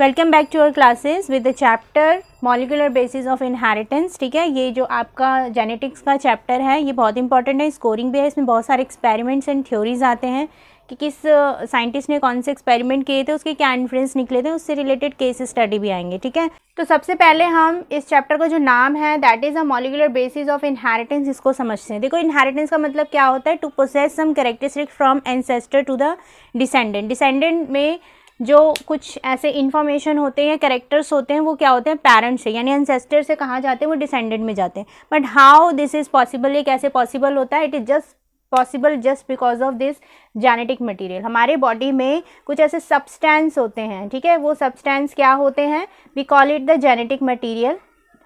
Welcome back to our classes with the chapter molecular basis of inheritance. ठीक है, ये जो आपका जेनेटिक्स का चैप्टर है ये बहुत इंपॉर्टेंट है, स्कोरिंग भी है। इसमें बहुत सारे एक्सपेरिमेंट्स एंड थ्योरीज आते हैं कि किस साइंटिस्ट ने कौन से एक्सपेरिमेंट किए थे, उसके क्या इन्फ्लुएंस निकले थे, उससे रिलेटेड केस स्टडी भी आएंगे। ठीक है, तो सबसे पहले हम इस चैप्टर का जो नाम है that is a molecular basis of inheritance, इसको समझते हैं। देखो, इनहेरिटेंस का मतलब क्या होता है? To possess some characteristic from ancestor to the descendant. Descendant में जो कुछ ऐसे इन्फॉर्मेशन होते हैं, कैरेक्टर्स होते हैं, वो क्या होते हैं? पेरेंट्स से, यानी एंसेस्टर से कहाँ जाते हैं? वो डिसेंडेंट में जाते हैं। But how this is possible, ये कैसे पॉसिबल होता है? It is just possible just because of this genetic material. हमारे बॉडी में कुछ ऐसे सब्सटेंस होते हैं, ठीक है, वो सब्सटेंस क्या होते हैं? We call it the genetic material.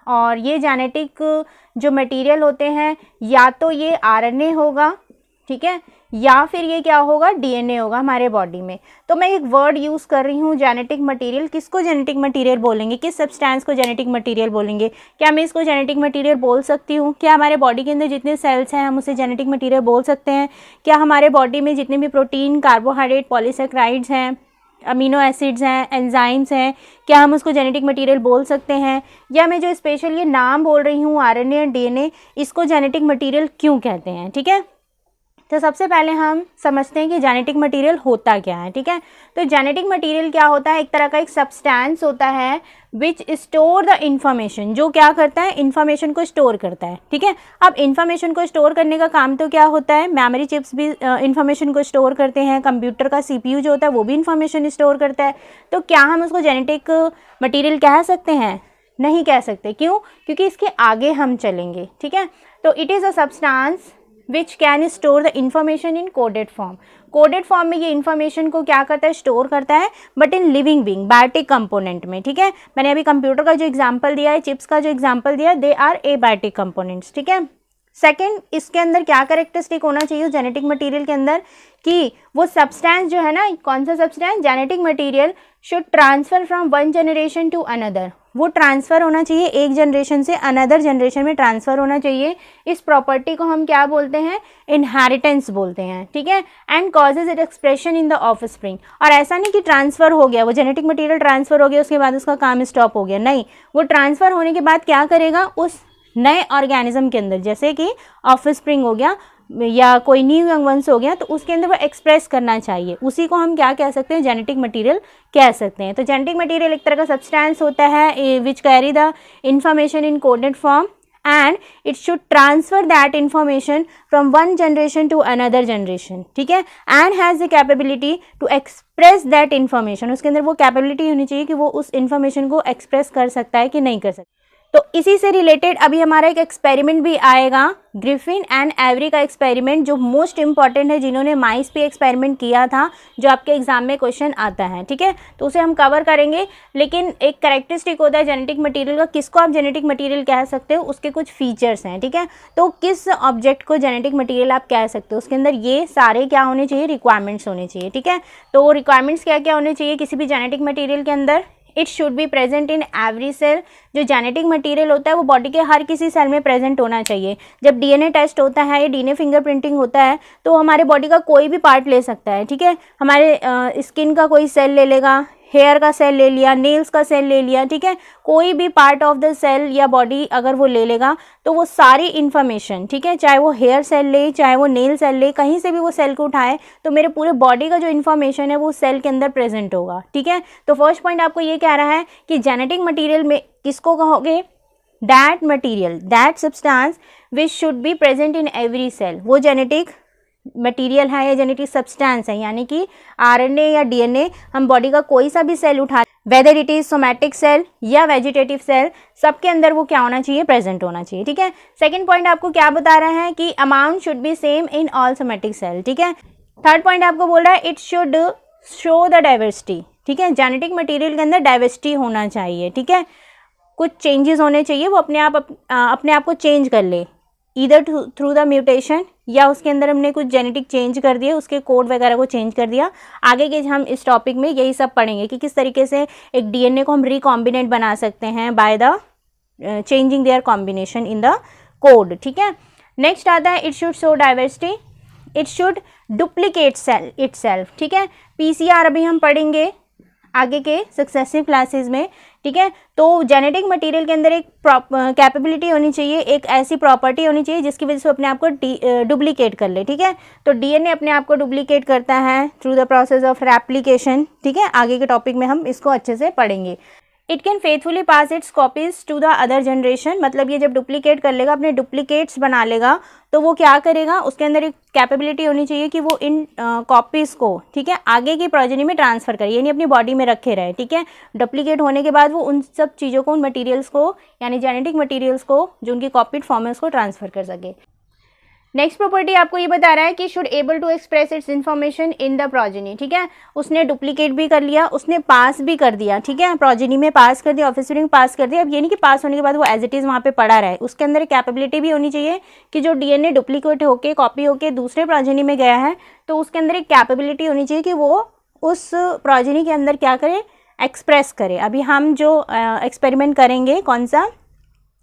और ये जेनेटिक जो मटेरियल होते हैं, या तो ये आरएनए होगा, ठीक है, या फिर ये क्या होगा? डीएनए होगा हमारे बॉडी में। तो मैं एक वर्ड यूज़ कर रही हूँ जेनेटिक मटेरियल। किसको जेनेटिक मटेरियल बोलेंगे? किस सब्सटेंस को जेनेटिक मटेरियल बोलेंगे? क्या मैं इसको जेनेटिक मटेरियल बोल सकती हूँ? क्या हमारे बॉडी के अंदर जितने सेल्स हैं हम उसे जेनेटिक मटेरियल बोल सकते हैं? क्या हमारे बॉडी में जितने भी प्रोटीन, कार्बोहाइड्रेट, पॉलीसेक्राइड्स हैं, अमीनो एसिड्स हैं, एंजाइम्स हैं, क्या हम उसको जेनेटिक मटेरियल बोल सकते हैं? या मैं जो स्पेशल ये नाम बोल रही हूँ आरएनए और डीएनए, इसको जेनेटिक मटेरियल क्यों कहते हैं? ठीक है, तो सबसे पहले हम समझते हैं कि जेनेटिक मटेरियल होता क्या है। ठीक है, तो जेनेटिक मटेरियल क्या होता है? एक तरह का एक सब्सटेंस होता है विच स्टोर द इंफॉर्मेशन, जो क्या करता है? इंफॉर्मेशन को स्टोर करता है। ठीक है, अब इंफॉर्मेशन को स्टोर करने का काम तो क्या होता है? मेमोरी चिप्स भी इंफॉर्मेशन को स्टोर करते हैं, कंप्यूटर का सीपीयू जो होता है वो भी इंफॉर्मेशन स्टोर करता है। तो क्या हम उसको जेनेटिक मटेरियल कह सकते हैं? नहीं कह सकते। क्यों? क्योंकि इसके आगे हम चलेंगे। ठीक है, तो it is a substance which can store the information in coded form. Coded form में ये इंफॉर्मेशन को क्या करता है? स्टोर करता है, but in living being, biotic component में। ठीक है, मैंने अभी कंप्यूटर का जो एग्जांपल दिया है, चिप्स का जो एग्जांपल दिया है, दे आर एबायोटिक कंपोनेंट्स। ठीक है, सेकेंड, इसके अंदर क्या कैरेक्टरिस्टिक होना चाहिए जेनेटिक मटेरियल के अंदर? कि वो सब्सटेंस जो है ना, कौन सा substance? Genetic material should transfer from one generation to another. वो ट्रांसफ़र होना चाहिए एक जनरेशन से अनदर जनरेशन में ट्रांसफ़र होना चाहिए। इस प्रॉपर्टी को हम क्या बोलते हैं? इनहेरिटेंस बोलते हैं। ठीक है, and causes it expression in the offspring. और ऐसा नहीं कि ट्रांसफ़र हो गया, वो जेनेटिक मटेरियल ट्रांसफ़र हो गया, उसके बाद उसका काम स्टॉप हो गया। नहीं, वो ट्रांसफ़र होने के बाद क्या करेगा? उस नए ऑर्गेनिज्म के अंदर, जैसे कि ऑफस्प्रिंग हो गया या कोई न्यू यंग वंस हो गया, तो उसके अंदर वो एक्सप्रेस करना चाहिए। उसी को हम क्या कह सकते हैं? जेनेटिक मटेरियल कह सकते हैं। तो जेनेटिक मटेरियल एक तरह का सब्सटेंस होता है which carry the information in coded form and it should transfer that information from one generation to another generation. ठीक है, and has the capability to express that information. उसके अंदर वो कैपेबिलिटी होनी चाहिए कि वो उस इंफॉर्मेशन को एक्सप्रेस कर सकता है कि नहीं कर सकता। तो इसी से रिलेटेड अभी हमारा एक एक्सपेरिमेंट भी आएगा, ग्रिफिन एंड एवरी का एक्सपेरिमेंट, जो मोस्ट इंपॉर्टेंट है, जिन्होंने माइस पे एक्सपेरिमेंट किया था, जो आपके एग्जाम में क्वेश्चन आता है। ठीक है, तो उसे हम कवर करेंगे। लेकिन एक कैरेक्टरिस्टिक होता है जेनेटिक मटेरियल का, किसको आप जेनेटिक मटेरियल कह सकते हो, उसके कुछ फीचर्स हैं। ठीक है, तो किस ऑब्जेक्ट को जेनेटिक मटेरियल आप कह सकते हो, उसके अंदर ये सारे क्या होने चाहिए? रिक्वायरमेंट्स होने चाहिए। ठीक है, तो रिक्वायरमेंट्स क्या क्या होने चाहिए किसी भी जेनेटिक मटेरियल के अंदर? It should be present in every cell. जो जेनेटिक मटेरियल होता है वो बॉडी के हर किसी सेल में प्रेजेंट होना चाहिए। जब डीएनए टेस्ट होता है या डीएनए फिंगरप्रिंटिंग होता है तो हमारे बॉडी का कोई भी पार्ट ले सकता है। ठीक है, हमारे स्किन का कोई सेल ले लेगा, हेयर का सेल ले लिया, नेल्स का सेल ले लिया। ठीक है, कोई भी पार्ट ऑफ द सेल या बॉडी अगर वो ले लेगा तो वो सारी इन्फॉर्मेशन, ठीक है, चाहे वो हेयर सेल ले, चाहे वो नेल सेल ले, कहीं से भी वो सेल को उठाए तो मेरे पूरे बॉडी का जो इन्फॉर्मेशन है वो सेल के अंदर प्रेजेंट होगा। ठीक है, तो फर्स्ट पॉइंट आपको ये कह रहा है कि जेनेटिक मटीरियल में किसको कहोगे? That material, that substance which should be present in every cell. वो जेनेटिक मटेरियल है या जेनेटिक सब्सटेंस है, यानी कि आरएनए या डीएनए, हम बॉडी का कोई सा भी सेल उठा, whether it is somatic cell या वेजिटेटिव सेल, सबके अंदर वो क्या होना चाहिए? प्रेजेंट होना चाहिए। ठीक है, सेकंड पॉइंट आपको क्या बता रहा है कि amount should be same in all somatic cell. ठीक है, थर्ड पॉइंट आपको बोल रहा है it should show the diversity. ठीक है, जेनेटिक मटेरियल के अंदर डाइवर्सिटी होना चाहिए। ठीक है, कुछ चेंजेस होने चाहिए, वो अपने आप को चेंज कर ले, ईदर थ्रू द म्यूटेशन, या उसके अंदर हमने कुछ जेनेटिक चेंज कर दिए, उसके कोड वगैरह को चेंज कर दिया। आगे के हम इस टॉपिक में यही सब पढ़ेंगे कि किस तरीके से एक डीएनए को हम रिकॉम्बिनेट बना सकते हैं by the changing their combination in the code. ठीक है, नेक्स्ट आता है it should show diversity, it should duplicate cell itself. ठीक है, पीसीआर अभी हम पढ़ेंगे, आगे के सक्सेसिव क्लासेस में, ठीक है। तो जेनेटिक मटेरियल के अंदर एक कैपेबिलिटी होनी चाहिए, एक ऐसी प्रॉपर्टी होनी चाहिए जिसकी वजह से अपने आप को डुप्लीकेट कर ले, ठीक है। तो डीएनए अपने आप को डुप्लीकेट करता है through the process of replication, ठीक है। आगे के टॉपिक में हम इसको अच्छे से पढ़ेंगे। It can faithfully pass its copies to the other generation, मतलब ये जब डुप्लीकेट कर लेगा, अपने डुप्लीकेट्स बना लेगा, तो वो क्या करेगा, उसके अंदर एक कैपेबिलिटी होनी चाहिए कि वो इन कॉपीज़ को, ठीक है, आगे की प्रोजेनी में ट्रांसफ़र करे, यानी अपनी बॉडी में रखे रहे, ठीक है। डुप्लीकेट होने के बाद वो उन सब चीज़ों को, उन मटीरियल्स को, यानी जेनेटिक मटीरियल्स को जो उनकी कॉपीड फॉर्म है उसको ट्रांसफ़र कर सके। नेक्स्ट प्रॉपर्टी आपको ये बता रहा है कि should able to express its information in the progeny, ठीक है। उसने डुप्लीकेट भी कर लिया, उसने पास भी कर दिया, ठीक है, प्रोजेनी में पास कर दिया, ऑफस्प्रिंग पास कर दिया। अब ये नहीं कि पास होने के बाद वो एज इट इज़ वहाँ पे पड़ा रहे, उसके अंदर एक कैपेबिलिटी भी होनी चाहिए कि जो डीएनए डुप्लीकेट होके, कॉपी होके दूसरे प्रोजेनी में गया है, तो उसके अंदर एक कैपेबिलिटी होनी चाहिए कि वो उस प्रोजेनी के अंदर क्या करे, एक्सप्रेस करे। अभी हम जो एक्सपेरिमेंट करेंगे, कौन सा,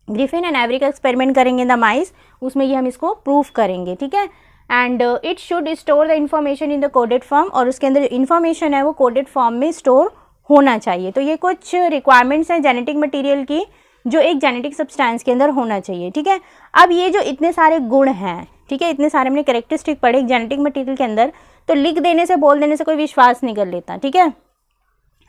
ग्रिफिन एंड एवरी का एक्सपेरिमेंट करेंगे द माइस, उसमें ये हम इसको प्रूफ करेंगे, ठीक है। And it should store the information in the coded form, और उसके अंदर इन्फॉर्मेशन है वो कोडेड फॉर्म में स्टोर होना चाहिए। तो ये कुछ रिक्वायरमेंट्स हैं जेनेटिक मटेरियल की जो एक जेनेटिक सब्सटेंस के अंदर होना चाहिए, ठीक है। अब ये जो इतने सारे गुण हैं, ठीक है, इतने सारे हमने कैरेक्टरिस्टिक पढ़े एक जेनेटिक मटेरियल के अंदर, तो लिख देने से, बोल देने से कोई विश्वास नहीं कर लेता, ठीक है।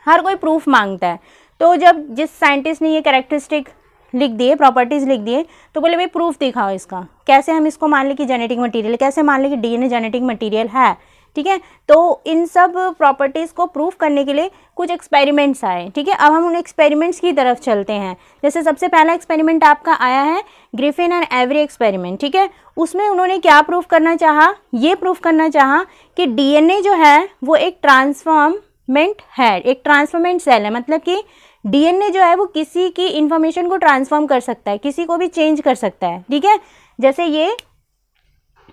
हर कोई प्रूफ मांगता है। तो जब जिस साइंटिस्ट ने ये कैरेक्टरिस्टिक लिख दिए, प्रॉपर्टीज लिख दिए, तो बोले भाई प्रूफ दिखाओ इसका, कैसे हम इसको मान लें कि जेनेटिक मटेरियल, कैसे मान लें कि डीएनए जेनेटिक मटेरियल है, ठीक है। तो इन सब प्रॉपर्टीज़ को प्रूफ करने के लिए कुछ एक्सपेरिमेंट्स आए, ठीक है। अब हम उन एक्सपेरिमेंट्स की तरफ चलते हैं। जैसे सबसे पहला एक्सपेरिमेंट आपका आया है ग्रिफिन एंड एवरी एक्सपेरिमेंट, ठीक है। उसमें उन्होंने क्या प्रूफ करना चाहा, ये प्रूफ करना चाहा कि डीएनए जो है वो एक ट्रांसफॉर्मेंट है, एक ट्रांसफॉर्मेंट सेल है, मतलब कि डीएनए जो है वो किसी की इंफॉर्मेशन को ट्रांसफॉर्म कर सकता है, किसी को भी चेंज कर सकता है, ठीक है। जैसे ये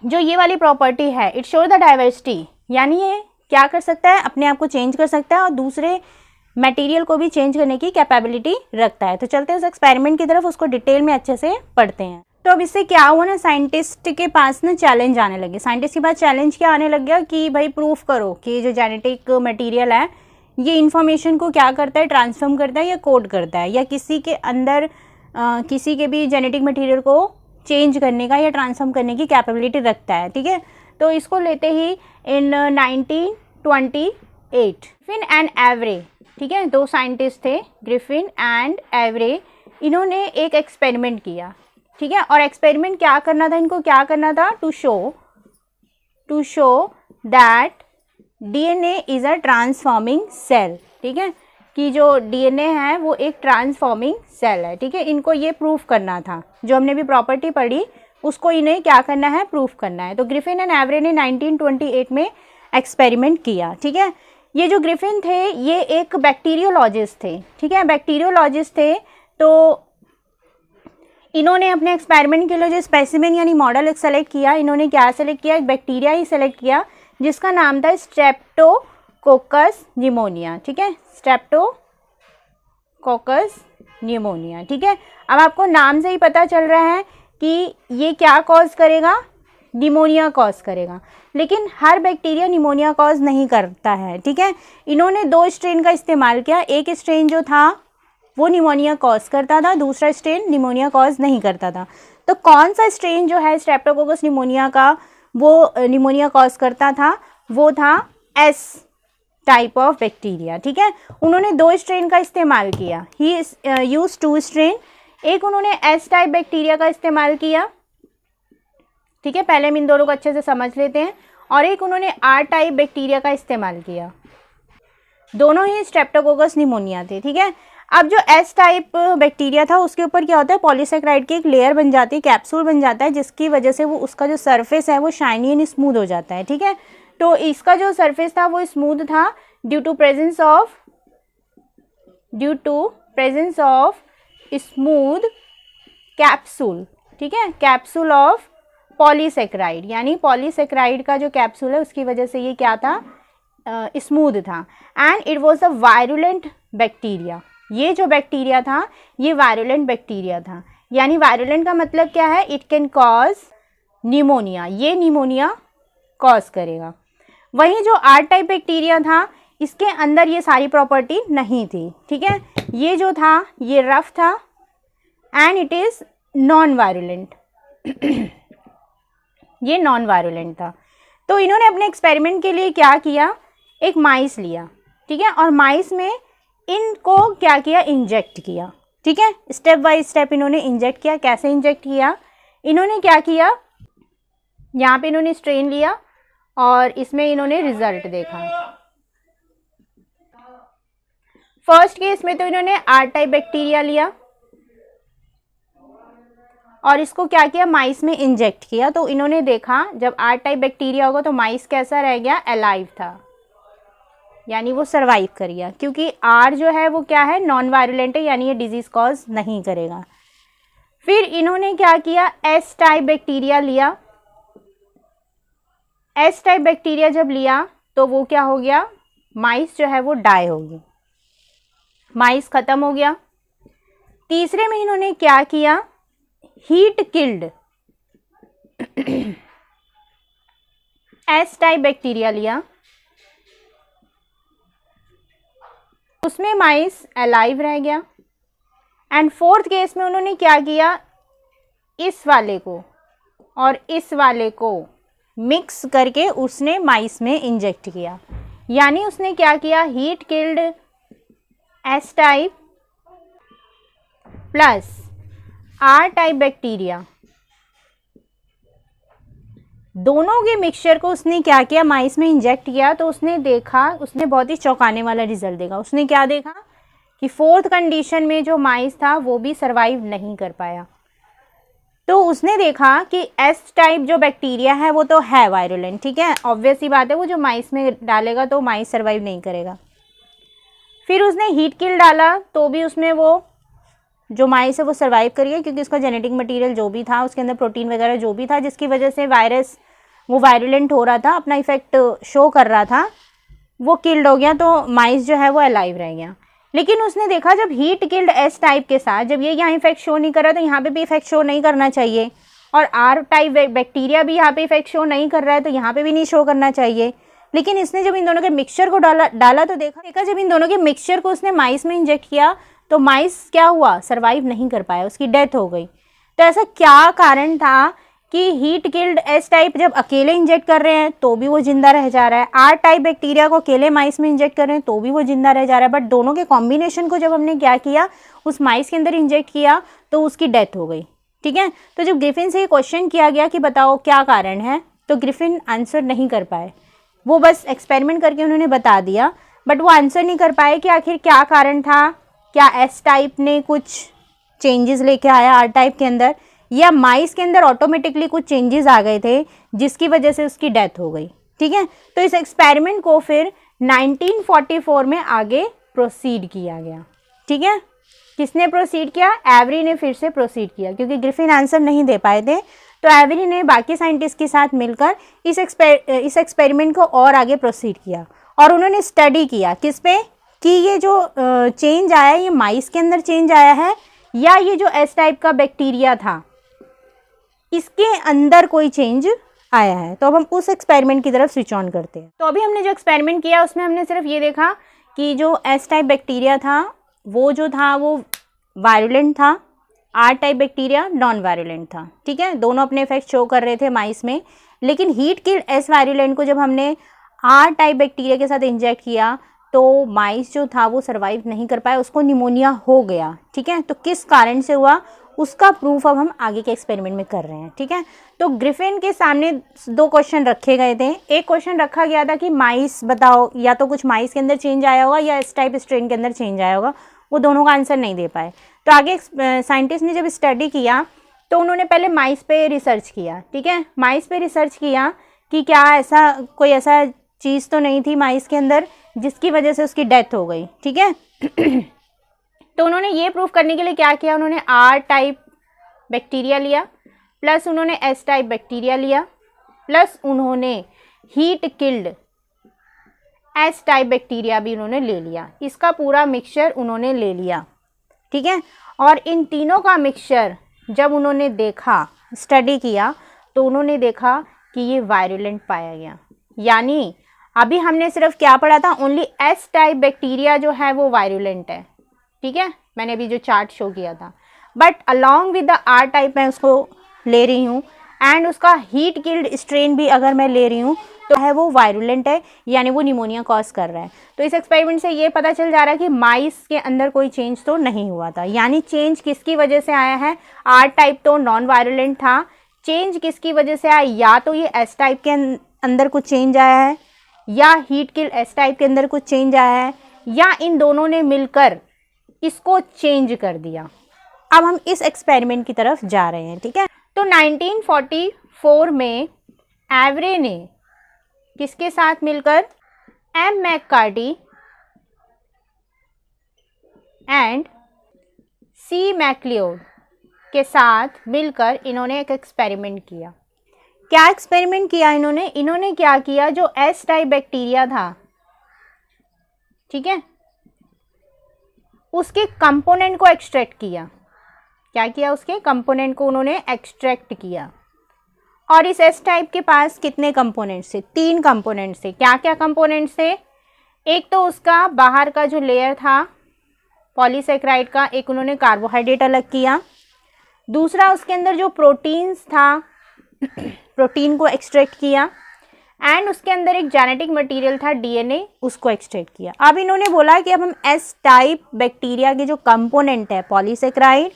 जो ये वाली प्रॉपर्टी है, इट शो द डाइवर्सिटी, यानी ये क्या कर सकता है, अपने आप को चेंज कर सकता है और दूसरे मटेरियल को भी चेंज करने की कैपेबिलिटी रखता है। तो चलते हैं उस एक्सपेरिमेंट की तरफ, उसको डिटेल में अच्छे से पढ़ते हैं। तो अब इससे क्या हुआ ना, साइंटिस्ट के पास ना चैलेंज आने लगे। साइंटिस्ट के पास चैलेंज क्या आने लग गया कि भाई प्रूफ करो कि जो जेनेटिक मटीरियल है ये इन्फॉर्मेशन को क्या करता है, ट्रांसफॉर्म करता है या कोड करता है, या किसी के अंदर किसी के भी जेनेटिक मटेरियल को चेंज करने का या ट्रांसफॉर्म करने की कैपेबिलिटी रखता है, ठीक है। तो इसको लेते ही इन 1928 ग्रिफिन एंड एवरे, ठीक है, दो साइंटिस्ट थे, ग्रिफिन एंड एवरे, इन्होंने एक एक्सपेरिमेंट किया, ठीक है। और एक्सपेरिमेंट क्या करना था, इनको क्या करना था, to show that DNA is a transforming cell, ठीक है, कि जो डीएनए है वो एक ट्रांसफॉर्मिंग सेल है, ठीक है। इनको ये प्रूफ करना था, जो हमने भी प्रॉपर्टी पढ़ी उसको इन्हें क्या करना है, प्रूफ करना है। तो ग्रिफिन एंड एवरे ने 1928 में एक्सपेरिमेंट किया, ठीक है। ये जो ग्रिफिन थे ये एक बैक्टीरियोलॉजिस्ट थे, ठीक है, बैक्टीरियोलॉजिस्ट थे। तो इन्होंने अपने एक्सपेरिमेंट के लिए जो स्पेसिमेन यानी मॉडल सेलेक्ट किया, इन्होंने क्या सेलेक्ट किया, एक बैक्टीरिया ही सेलेक्ट किया जिसका नाम था स्ट्रेप्टोकोकस न्यूमोनिया, ठीक है, स्ट्रेप्टोकोकस न्यूमोनिया, ठीक है। अब आपको नाम से ही पता चल रहा है कि ये क्या कॉज करेगा, निमोनिया कॉज करेगा, लेकिन हर बैक्टीरिया निमोनिया कॉज नहीं करता है, ठीक है। इन्होंने दो स्ट्रेन का इस्तेमाल किया, एक स्ट्रेन जो था वो निमोनिया कॉज करता था, दूसरा स्ट्रेन निमोनिया कॉज नहीं करता था। तो कौन सा स्ट्रेन जो है स्ट्रेप्टोकोकस न्यूमोनिया का वो निमोनिया कॉज करता था, वो था एस टाइप ऑफ बैक्टीरिया, ठीक है। उन्होंने दो स्ट्रेन का इस्तेमाल किया, ही यूज 2 स्ट्रेन, एक उन्होंने एस टाइप बैक्टीरिया का इस्तेमाल किया, ठीक है, पहले हम इन दोनों को अच्छे से समझ लेते हैं, और एक उन्होंने आर टाइप बैक्टीरिया का इस्तेमाल किया। दोनों ही स्ट्रेप्टोकोकस न्यूमोनिया थे, ठीक है। अब जो एस टाइप बैक्टीरिया था उसके ऊपर क्या होता है, पॉलीसेकेराइड की एक लेयर बन जाती है, कैप्सूल बन जाता है, जिसकी वजह से वो उसका जो सरफेस है वो शाइनी एंड स्मूथ हो जाता है, ठीक है। तो इसका जो सरफेस था वो स्मूथ था due to presence of smooth capsule, ठीक है, कैप्सूल ऑफ पॉलीसेकेराइड, यानी पॉलीसेकेराइड का जो कैप्सूल है उसकी वजह से ये क्या था, स्मूथ था। And it was a virulent bacteria, ये जो बैक्टीरिया था ये वायरुलेंट बैक्टीरिया था, यानी वायरुलेंट का मतलब क्या है, इट कैन कॉज निमोनिया, ये निमोनिया कॉज करेगा। वहीं जो आर टाइप बैक्टीरिया था इसके अंदर ये सारी प्रॉपर्टी नहीं थी, ठीक है। ये जो था ये रफ था and it is non virulent ये नॉन वायरुलेंट था। तो इन्होंने अपने एक्सपेरिमेंट के लिए क्या किया, एक माइस लिया, ठीक है, और माइस में इनको क्या किया, इंजेक्ट किया, ठीक है। स्टेप बाय स्टेप इन्होंने इंजेक्ट किया। कैसे इंजेक्ट किया, इन्होंने क्या किया, यहाँ पे इन्होंने स्ट्रेन लिया और इसमें इन्होंने रिजल्ट देखा। फर्स्ट केस में तो इन्होंने आर टाइप बैक्टीरिया लिया और इसको क्या किया, माइस में इंजेक्ट किया। तो इन्होंने देखा जब आर टाइप बैक्टीरिया होगा तो माइस कैसा रह गया, अलाइव था, यानी वो सरवाइव कर गया, क्योंकि आर जो है वो क्या है, नॉन वायरुलेंट है, यानी ये डिजीज कॉज नहीं करेगा। फिर इन्होंने क्या किया, एस टाइप बैक्टीरिया लिया। एस टाइप बैक्टीरिया जब लिया तो वो क्या हो गया, माइस जो है वो डाई हो गई, माइस खत्म हो गया। तीसरे में इन्होंने क्या किया, heat killed S type bacteria लिया, उसमें माइस अलाइव रह गया। एंड फोर्थ केस में उन्होंने क्या किया, इस वाले को और इस वाले को मिक्स करके उसने माइस में इंजेक्ट किया, यानी उसने क्या किया, heat killed S type plus R type bacteria, दोनों के मिक्सचर को उसने क्या किया, माइस में इंजेक्ट किया। तो उसने देखा, उसने बहुत ही चौंकाने वाला रिजल्ट देखा। उसने क्या देखा कि फोर्थ कंडीशन में जो माइस था वो भी सरवाइव नहीं कर पाया। तो उसने देखा कि एस टाइप जो बैक्टीरिया है वो तो है वायरुलेंट, ठीक है, ऑब्वियस ही बात है, वो जो माइस में डालेगा तो माइस सरवाइव नहीं करेगा। फिर उसने हीट किल डाला तो भी उसमें वो जो माइस है वो सरवाइव कर गया, क्योंकि उसका जेनेटिक मटेरियल जो भी था, उसके अंदर प्रोटीन वगैरह जो भी था, जिसकी वजह से वायरस वो वायरुलेंट हो रहा था, अपना इफेक्ट शो कर रहा था, वो किल्ड हो गया, तो माइस जो है वो अलाइव रह गया। लेकिन उसने देखा जब हीट किल्ड एस टाइप के साथ जब ये यहाँ इफेक्ट शो नहीं कर रहा, तो यहाँ पे भी इफेक्ट शो नहीं करना चाहिए, और आर टाइप बैक्टीरिया भी यहाँ पे इफेक्ट शो नहीं कर रहा है, तो यहाँ पे भी नहीं शो करना चाहिए। लेकिन इसने जब इन दोनों के मिक्सचर को डाला तो देखा जब इन दोनों के मिक्सचर को उसने माइस में इंजेक्ट किया तो माइस क्या हुआ, सरवाइव नहीं कर पाया, उसकी डेथ हो गई। तो ऐसा क्या कारण था कि हीट किल्ड एस टाइप जब अकेले इंजेक्ट कर रहे हैं तो भी वो जिंदा रह जा रहा है, आर टाइप बैक्टीरिया को अकेले माइस में इंजेक्ट कर रहे हैं तो भी वो जिंदा रह जा रहा है, बट दोनों के कॉम्बिनेशन को जब हमने क्या किया, उस माइस के अंदर इंजेक्ट किया तो उसकी डेथ हो गई, ठीक है। तो जब ग्रिफिन से ये क्वेश्चन किया गया कि बताओ क्या कारण है, तो ग्रिफिन आंसर नहीं कर पाए, वो बस एक्सपेरिमेंट करके उन्होंने बता दिया, बट वो आंसर नहीं कर पाए कि आखिर क्या कारण था। क्या एस टाइप ने कुछ चेंजेस लेके आया आर टाइप के अंदर, या माइस के अंदर ऑटोमेटिकली कुछ चेंजेस आ गए थे जिसकी वजह से उसकी डेथ हो गई, ठीक है। तो इस एक्सपेरिमेंट को फिर 1944 में आगे प्रोसीड किया गया, ठीक है। किसने प्रोसीड किया, एवरी ने फिर से प्रोसीड किया, क्योंकि ग्रिफिन आंसर नहीं दे पाए थे, तो एवरी ने बाकी साइंटिस्ट के साथ मिलकर इस एक्सपेरिमेंट को और आगे प्रोसीड किया, और उन्होंने स्टडी किया किस पे, कि ये जो चेंज आया ये माइस के अंदर चेंज आया है, या ये जो एस टाइप का बैक्टीरिया था इसके अंदर कोई चेंज आया है। तो अब हम उस एक्सपेरिमेंट की तरफ स्विच ऑन करते हैं। तो अभी हमने जो एक्सपेरिमेंट किया उसमें हमने सिर्फ ये देखा कि जो एस टाइप बैक्टीरिया था वो जो था वो वायरुलेंट था, R type bacteria non virulent था, ठीक है। दोनों अपने इफेक्ट शो कर रहे थे माइस में, लेकिन हीट किल्ड एस वायरुलेंट को जब हमने आर टाइप बैक्टीरिया के साथ इंजेक्ट किया तो माइस जो था वो सरवाइव नहीं कर पाया, उसको निमोनिया हो गया, ठीक है। तो किस कारण से हुआ उसका प्रूफ अब हम आगे के एक्सपेरिमेंट में कर रहे हैं, ठीक है। तो ग्रिफिन के सामने दो क्वेश्चन रखे गए थे। एक क्वेश्चन रखा गया था कि माइस बताओ, या तो कुछ माइस के अंदर चेंज आया होगा या इस टाइप स्ट्रेन के अंदर चेंज आया होगा, वो दोनों का आंसर नहीं दे पाए। तो आगे साइंटिस्ट ने जब स्टडी किया तो उन्होंने पहले माइस पे रिसर्च किया, ठीक है। माइस पे रिसर्च किया कि क्या ऐसा कोई ऐसा चीज़ तो नहीं थी माइस के अंदर जिसकी वजह से उसकी डेथ हो गई, ठीक है। तो उन्होंने ये प्रूफ करने के लिए क्या किया, उन्होंने आर टाइप बैक्टीरिया लिया, प्लस उन्होंने एस टाइप बैक्टीरिया लिया, प्लस उन्होंने heat killed S type bacteria भी उन्होंने ले लिया। इसका पूरा मिक्सचर उन्होंने ले लिया, ठीक है। और इन तीनों का मिक्सचर जब उन्होंने देखा, स्टडी किया, तो उन्होंने देखा कि ये वायरुलेंट पाया गया, यानी अभी हमने सिर्फ क्या पढ़ा था, ओनली एस टाइप बैक्टीरिया जो है वो वायरुलेंट है, ठीक है, मैंने अभी जो चार्ट शो किया था। But along with the R type मैं उसको ले रही हूँ, एंड उसका हीट किल्ड स्ट्रेन भी अगर मैं ले रही हूँ तो है वो वायरुलेंट है, यानी वो निमोनिया कॉज कर रहा है। तो इस एक्सपेरिमेंट से ये पता चल जा रहा है कि माइस के अंदर कोई चेंज तो नहीं हुआ था, यानी चेंज किसकी वजह से आया है, आर टाइप तो नॉन वायरुलेंट था, चेंज किसकी वजह से आया, या तो ये एस टाइप के अंदर कुछ चेंज आया है, या हीट किल एस टाइप के अंदर कुछ चेंज आया है, या इन दोनों ने मिलकर इसको चेंज कर दिया। अब हम इस एक्सपेरिमेंट की तरफ जा रहे हैं, ठीक है। तो 1944 में एवरे ने किसके साथ मिलकर, M McCarty and C MacLeod के साथ मिलकर इन्होंने एक एक्सपेरिमेंट किया। क्या एक्सपेरिमेंट किया इन्होंने क्या किया, जो एस टाइप बैक्टीरिया था, ठीक है, उसके कंपोनेंट को एक्सट्रैक्ट किया। क्या किया, उसके कंपोनेंट को उन्होंने एक्सट्रैक्ट किया। और इस एस टाइप के पास कितने कंपोनेंट्स थे, 3 कंपोनेंट्स थे। क्या क्या कंपोनेंट्स थे, एक तो उसका बाहर का जो लेयर था पॉलीसेक्राइड का, एक उन्होंने कार्बोहाइड्रेट अलग किया, दूसरा उसके अंदर जो प्रोटीन्स था प्रोटीन को एक्सट्रैक्ट किया, एंड उसके अंदर एक जेनेटिक मटेरियल था डीएनए, उसको एक्सट्रैक्ट किया। अब इन्होंने बोला कि अब हम एस टाइप बैक्टीरिया के जो कंपोनेंट है पॉलीसेक्राइड,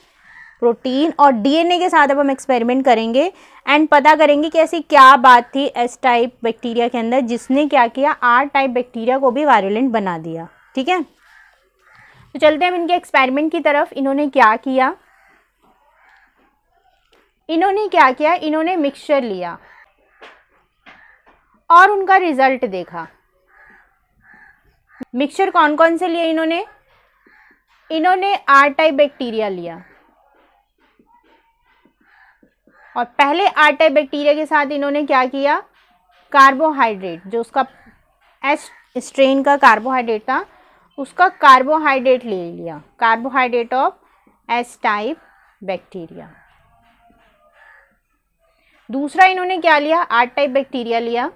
प्रोटीन और डीएनए के साथ अब हम एक्सपेरिमेंट करेंगे एंड पता करेंगे कि ऐसी क्या बात थी एस टाइप बैक्टीरिया के अंदर जिसने क्या किया, आर टाइप बैक्टीरिया को भी वायरुलेंट बना दिया, ठीक है। तो चलते हैं हम इनके एक्सपेरिमेंट की तरफ। इन्होंने क्या किया, इन्होंने मिक्सचर लिया और उनका रिजल्ट देखा। मिक्सचर कौन कौन से लिए इन्होंने आर टाइप बैक्टीरिया लिया, और पहले आर टाइप बैक्टीरिया के साथ इन्होंने क्या किया, कार्बोहाइड्रेट, जो उसका एस स्ट्रेन का कार्बोहाइड्रेट था उसका कार्बोहाइड्रेट ले लिया, carbohydrate of S type bacteria. दूसरा इन्होंने क्या लिया, आर टाइप बैक्टीरिया लिया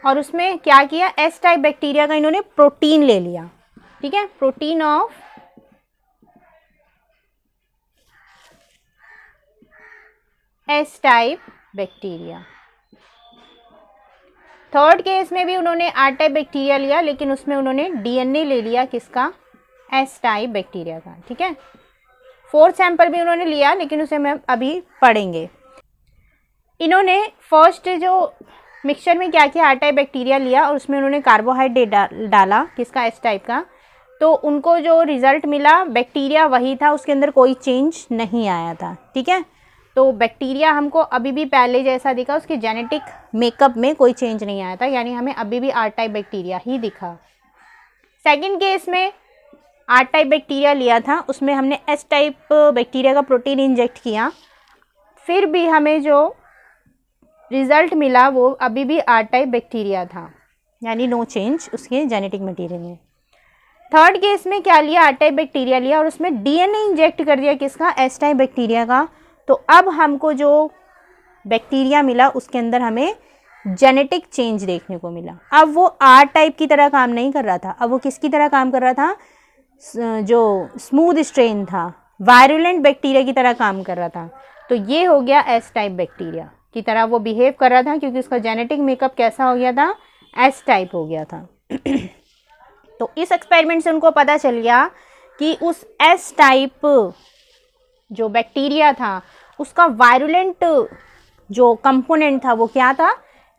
और उसमें क्या किया, एस टाइप बैक्टीरिया का इन्होंने प्रोटीन ले लिया, ठीक है, protein of S type bacteria. Third case में भी उन्होंने आर टाइप बैक्टीरिया लिया, लेकिन उसमें उन्होंने डीएनए ले लिया, किसका, एस टाइप बैक्टीरिया का, ठीक है। फोर्थ सैंपल भी उन्होंने लिया, लेकिन उसे हम अभी पढ़ेंगे। इन्होंने फर्स्ट जो मिक्सचर में क्या किया, आर टाइप बैक्टीरिया लिया और उसमें उन्होंने कार्बोहाइड्रेट डाला, किसका, एस टाइप का। तो उनको जो रिजल्ट मिला, बैक्टीरिया वही था, उसके अंदर कोई चेंज नहीं आया था, ठीक है। तो बैक्टीरिया हमको अभी भी पहले जैसा दिखा, उसके जेनेटिक मेकअप में कोई चेंज नहीं आया था, यानी हमें अभी भी आर टाइप बैक्टीरिया ही दिखा। सेकंड केस में आर टाइप बैक्टीरिया लिया था, उसमें हमने एस टाइप बैक्टीरिया का प्रोटीन इंजेक्ट किया, फिर भी हमें जो रिजल्ट मिला वो अभी भी आर टाइप बैक्टीरिया था, यानी नो चेंज उसके जेनेटिक मटेरियल में। थर्ड केस में क्या लिया, आर टाइप बैक्टीरिया लिया और उसमें डीएनए इंजेक्ट कर दिया, किसका, एस टाइप बैक्टीरिया का। तो अब हमको जो बैक्टीरिया मिला उसके अंदर हमें जेनेटिक चेंज देखने को मिला। अब वो आर टाइप की तरह काम नहीं कर रहा था, अब वो किसकी तरह काम कर रहा था, जो स्मूथ स्ट्रेन था, वायरुलेंट बैक्टीरिया की तरह काम कर रहा था। तो ये हो गया एस टाइप बैक्टीरिया की तरह वो बिहेव कर रहा था, क्योंकि उसका जेनेटिक मेकअप कैसा हो गया था, एस टाइप हो गया था। तो इस एक्सपेरिमेंट से उनको पता चल गया कि उस एस टाइप जो बैक्टीरिया था उसका वायरुलेंट जो कंपोनेंट था वो क्या था,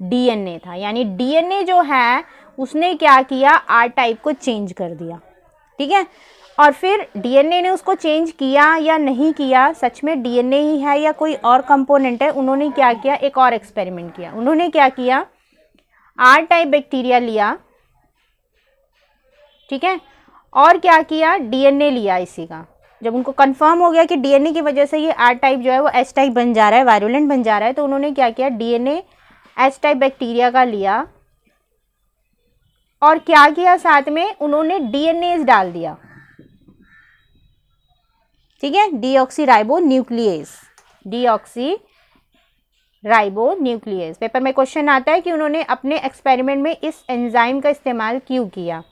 डीएनए था, यानी डीएनए जो है उसने क्या किया, आर टाइप को चेंज कर दिया, ठीक है। और फिर डीएनए ने उसको चेंज किया या नहीं किया, सच में डीएनए ही है या कोई और कंपोनेंट है, उन्होंने क्या किया, एक और एक्सपेरिमेंट किया। उन्होंने क्या किया, आर टाइप बैक्टीरिया लिया, ठीक है, और क्या किया, डीएनए लिया इसी का। जब उनको कंफर्म हो गया कि डीएनए की वजह से ये आर टाइप जो है वो एस टाइप बन जा रहा है, वायरुलेंट बन जा रहा है, तो उन्होंने क्या किया, डीएनए एस टाइप बैक्टीरिया का लिया और क्या किया, साथ में उन्होंने डीएनएज डाल दिया, ठीक है, deoxy ribo nuclease, deoxy ribo nucleus. Paper में क्वेश्चन आता है कि उन्होंने अपने एक्सपेरिमेंट में इस एंजाइम का इस्तेमाल क्यों किया।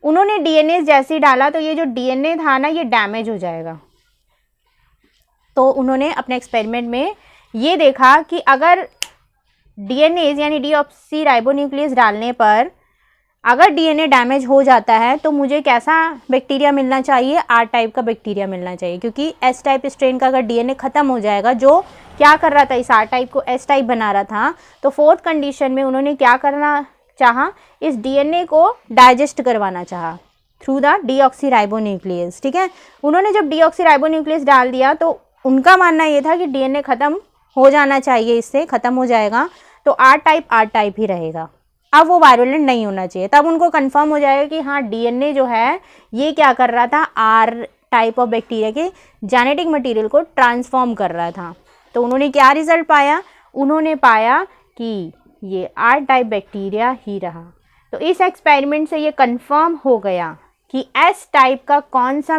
उन्होंने डीएनए जैसे डाला तो ये जो डीएनए था ना ये डैमेज हो जाएगा, तो उन्होंने अपने एक्सपेरिमेंट में ये देखा कि अगर डीएनए यानी डीऑक्सी राइबोन्यूक्लियस डालने पर अगर डीएनए डैमेज हो जाता है तो मुझे कैसा बैक्टीरिया मिलना चाहिए, आर टाइप का बैक्टीरिया मिलना चाहिए, क्योंकि एस टाइप स्ट्रेन का अगर डीएनए ख़त्म हो जाएगा, जो क्या कर रहा था इस आर टाइप को एस टाइप बना रहा था, तो फोर्थ कंडीशन में उन्होंने क्या करना चाहा, इस डीएनए को डाइजेस्ट करवाना चाहा थ्रू द डीऑक्सी राइबोन्यूक्लियस। ठीक है, उन्होंने जब डीऑक्सी राइबोन्यूक्लियस डाल दिया तो उनका मानना ये था कि डीएनए ख़त्म हो जाना चाहिए, इससे ख़त्म हो जाएगा तो आर टाइप ही रहेगा, अब वो वायरुलेंट नहीं होना चाहिए। तब उनको कंफर्म हो जाएगा कि हाँ डीएनए जो है ये क्या कर रहा था, आर टाइप ऑफ बैक्टीरिया के जेनेटिक मटेरियल को ट्रांसफॉर्म कर रहा था। तो उन्होंने क्या रिजल्ट पाया, उन्होंने पाया कि ये आर टाइप बैक्टीरिया ही रहा। तो इस एक्सपेरिमेंट से ये कंफर्म हो गया कि एस टाइप का कौन सा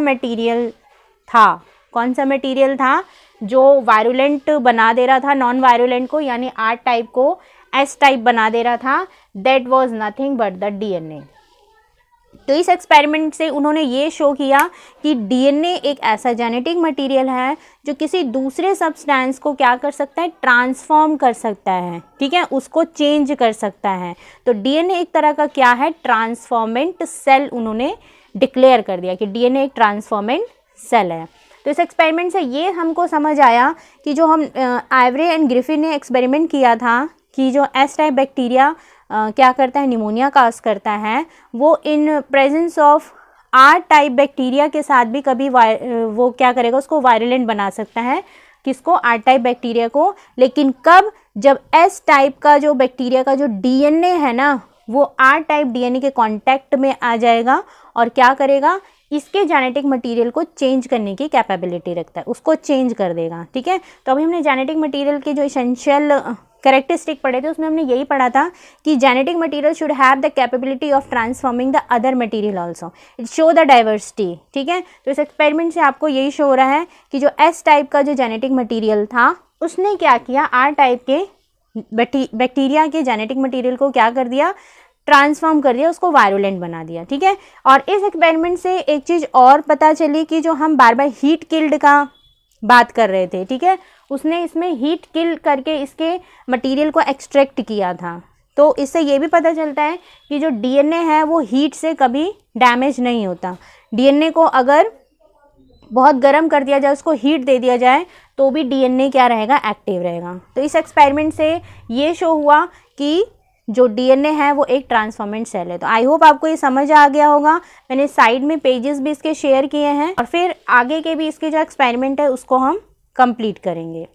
मटेरियल था जो वायरुलेंट बना दे रहा था नॉन वायरुलेंट को, यानी आर टाइप को एस टाइप बना दे रहा था, that was nothing but the DNA. तो इस एक्सपेरिमेंट से उन्होंने ये शो किया कि डीएनए एक ऐसा जेनेटिक मटेरियल है जो किसी दूसरे सब्सटेंस को क्या कर सकता है, ट्रांसफॉर्म कर सकता है। ठीक है, उसको चेंज कर सकता है। तो डीएनए एक तरह का क्या है, ट्रांसफॉर्मेंट सेल उन्होंने डिक्लेयर कर दिया कि डीएनए एक ट्रांसफॉर्मेंट सेल है। तो इस एक्सपेरिमेंट से ये हमको समझ आया कि जो हम आइवरे एंड ग्रिफिन ने एक्सपेरिमेंट किया था कि जो एस टाइप बैक्टीरिया क्या करता है, निमोनिया काज करता है, वो in presence of R type bacteria के साथ भी कभी वो क्या करेगा, उसको वायरुलेंट बना सकता है, किसको, आर टाइप बैक्टीरिया को। लेकिन कब, जब एस टाइप का जो बैक्टीरिया का जो डीएनए है ना वो आर टाइप डीएनए के कांटेक्ट में आ जाएगा और क्या करेगा, इसके जेनेटिक मटेरियल को चेंज करने की कैपेबिलिटी रखता है, उसको चेंज कर देगा। ठीक है, तो अभी हमने जेनेटिक मटेरियल के जो इसेंशियल कैरेक्टरिस्टिक पढ़े थे उसमें हमने यही पढ़ा था कि genetic material should have the capability of transforming the other material also, it show the diversity. ठीक है, तो इस एक्सपेरिमेंट से आपको यही शो हो रहा है कि जो एस टाइप का जो जेनेटिक मटेरियल था उसने क्या किया, आर टाइप के बैक्टीरिया के जेनेटिक मटेरियल को क्या कर दिया, ट्रांसफॉर्म कर दिया, उसको वायरुलेंट बना दिया। ठीक है, और इस एक्सपेरिमेंट से एक चीज़ और पता चली कि जो हम बार बार हीट किल्ड का बात कर रहे थे, ठीक है, उसने इसमें हीट किल करके इसके मटेरियल को एक्सट्रैक्ट किया था। तो इससे ये भी पता चलता है कि जो डीएनए है वो हीट से कभी डैमेज नहीं होता। डीएनए को अगर बहुत गर्म कर दिया जाए, उसको हीट दे दिया जाए, तो भी डीएनए क्या रहेगा, एक्टिव रहेगा। तो इस एक्सपेरिमेंट से ये शो हुआ कि जो डीएनए है वो एक ट्रांसफॉर्मेंट सेल है। तो आई होप आपको ये समझ आ गया होगा। मैंने साइड में पेजेस भी इसके शेयर किए हैं और फिर आगे के भी इसके जो एक्सपेरिमेंट है उसको हम कंप्लीट करेंगे।